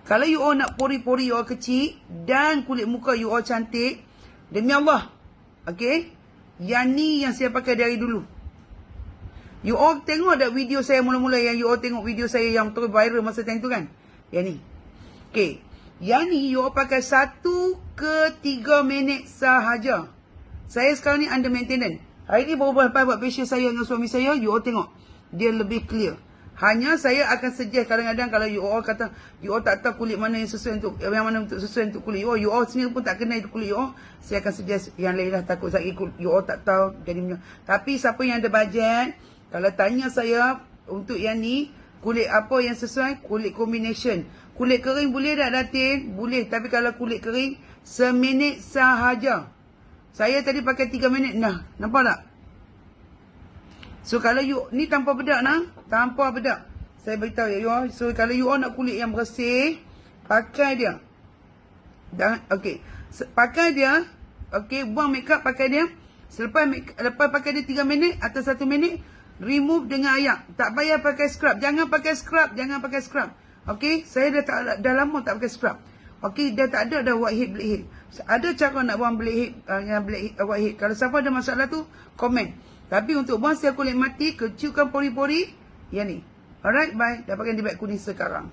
Kalau you all nak pori-pori you all kecil dan kulit muka you all cantik, demi Allah, okay, yang ni yang saya pakai dari dulu. You all tengok tak video saya mula-mula yang you all tengok video saya yang terus viral masa time tu kan? Yang ni. Okay. Yang ni you all pakai 1 ke 3 minit sahaja. Saya sekarang ni under maintenance. Hari ni baru lepas buat facial saya dengan suami saya, you all tengok. Dia lebih clear. Hanya saya akan suggest kadang-kadang kalau you all kata, you all tak tahu kulit mana yang sesuai untuk, yang mana untuk sesuai untuk kulit you all sendiri pun tak kenal kulit you all, saya akan suggest yang lain lah, takut sakit kulit, you all tak tahu. Jadi, tapi siapa yang ada bajet, kalau tanya saya untuk yang ni, kulit apa yang sesuai, kulit combination. Kulit kering boleh tak Datin? Boleh, tapi kalau kulit kering, seminit sahaja. Saya tadi pakai 3 minit dah. Nampak tak? So kalau you, ni tanpa bedak nah. Tanpa bedak. Saya beritahu ya you all. So kalau you all nak kulit yang bersih, pakai dia. Okay. Pakai dia. Okay, buang makeup, pakai dia. Lepas pakai dia 3 minit atau 1 minit, remove dengan air. Tak payah pakai scrub. Jangan pakai scrub. Jangan pakai scrub. Okay, saya dah lama tak pakai scrub. Okey, dah tak ada dah whitehead, blackhead. Ada cara nak buang blackhead, whitehead. Kalau siapa ada masalah tu, komen. Tapi untuk buang sel kulit mati, kecilkan pori-pori, yang ni. Alright, bye. Dapatkan di beg kuning sekarang.